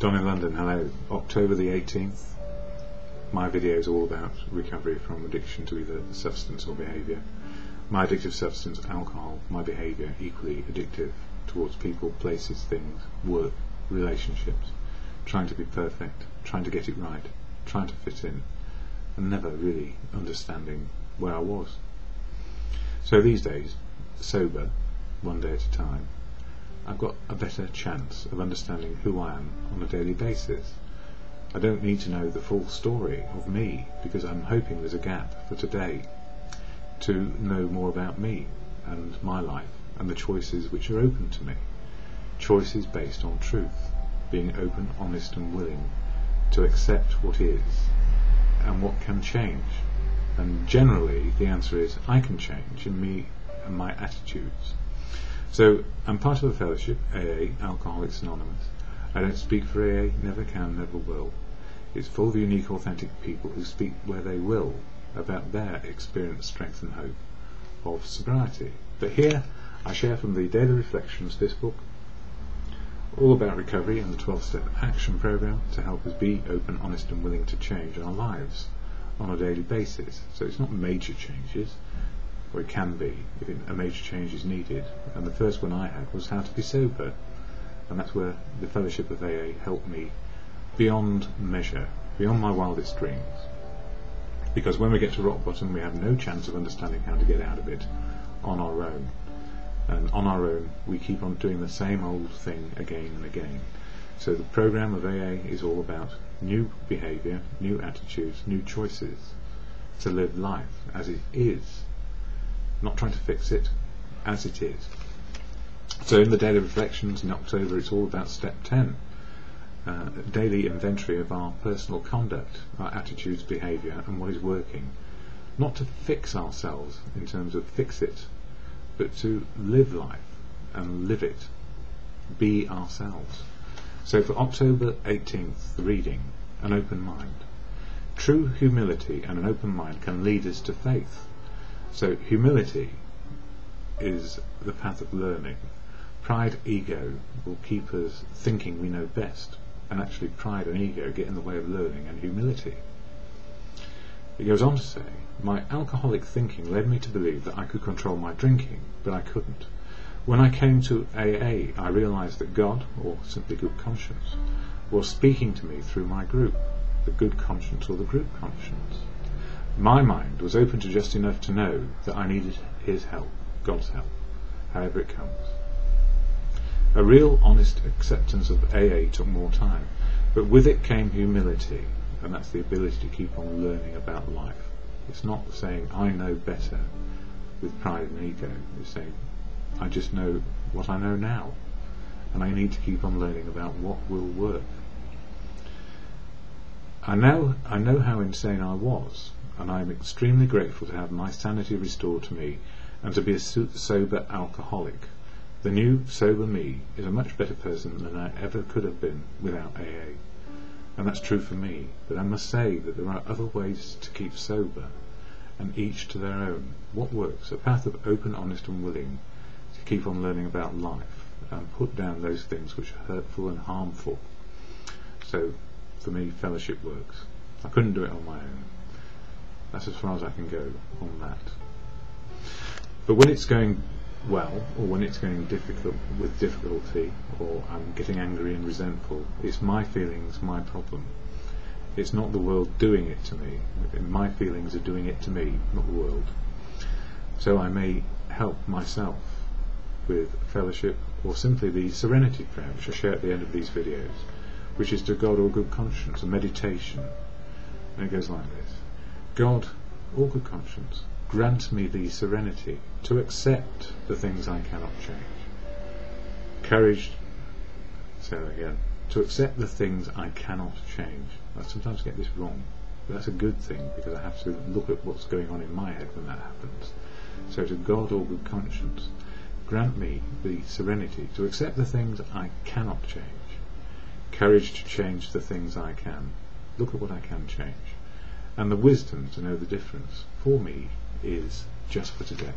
Don in London, hello. October the 18th. My video is all about recovery from addiction to either substance or behaviour. My addictive substance, alcohol, my behaviour, equally addictive towards people, places, things, work, relationships, trying to be perfect, trying to get it right, trying to fit in, and never really understanding where I was. So these days, sober, one day at a time, I've got a better chance of understanding who I am on a daily basis. I don't need to know the full story of me, because I'm hoping there's a gap for today to know more about me and my life and the choices which are open to me. Choices based on truth, being open, honest and willing to accept what is and what can change. And generally the answer is I can change in me and my attitudes. So I'm part of a fellowship, AA, Alcoholics Anonymous. I don't speak for AA, never can, never will. It's full of unique, authentic people who speak where they will about their experience, strength and hope of sobriety. But here I share from the Daily Reflections, this book, all about recovery and the 12-step action program to help us be open, honest and willing to change our lives on a daily basis. So it's not major changes, or it can be if a major change is needed, and the first one I had was how to be sober, and that's where the fellowship of AA helped me beyond measure, beyond my wildest dreams, because when we get to rock bottom we have no chance of understanding how to get out of it on our own, and on our own we keep on doing the same old thing again and again. So the program of AA is all about new behaviour, new attitudes, new choices to live life as it is, not trying to fix it, as it is. So in the Daily Reflections in October it's all about step 10, daily inventory of our personal conduct, our attitudes, behaviour and what is working. Not to fix ourselves in terms of fix it, but to live life and live it, be ourselves. So for October 18th, the reading, an open mind. True humility and an open mind can lead us to faith. So humility is the path of learning. Pride, ego will keep us thinking we know best, and actually pride and ego get in the way of learning and humility. It goes on to say, my alcoholic thinking led me to believe that I could control my drinking, but I couldn't. When I came to AA, I realised that God, or simply good conscience, was speaking to me through my group, the good conscience or the group conscience. My mind was open to just enough to know that I needed His help, God's help, however it comes. A real honest acceptance of AA took more time, but with it came humility, and that's the ability to keep on learning about life. It's not saying I know better with pride and ego, it's saying I just know what I know now, and I need to keep on learning about what will work. I know how insane I was, and I am extremely grateful to have my sanity restored to me and to be a sober alcoholic. The new sober me is a much better person than I ever could have been without AA, and that's true for me, but I must say that there are other ways to keep sober, and each to their own. What works? A path of open, honest and willing to keep on learning about life and put down those things which are hurtful and harmful. So for me, fellowship works. I couldn't do it on my own. That's as far as I can go on that. But when it's going well, or when it's going with difficulty, or I'm getting angry and resentful, it's my feelings, my problem. It's not the world doing it to me. My feelings are doing it to me, not the world. So I may help myself with fellowship, or simply the serenity prayer, which I share at the end of these videos, which is to God or good conscience, a meditation. And it goes like this: God, or good conscience, grant me the serenity to accept the things I cannot change. Courage, say that again, to accept the things I cannot change. I sometimes get this wrong, but that's a good thing, because I have to look at what's going on in my head when that happens. So to God or good conscience, grant me the serenity to accept the things I cannot change. Courage to change the things I can. Look at what I can change. And the wisdom to know the difference, for me, is just for today.